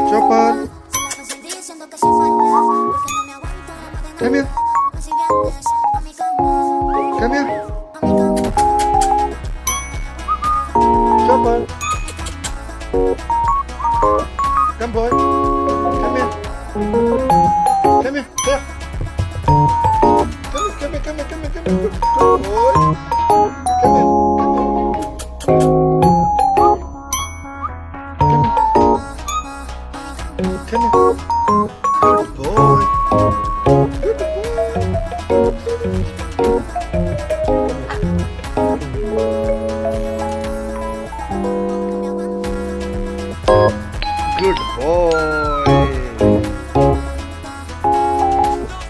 Chopper. Come here. Come here. Chopper. Come boy. Come here. Come here. Here. Come here. Come here. Come here. Come here. Good boy. Come here. Come here. Good boy. Good boy.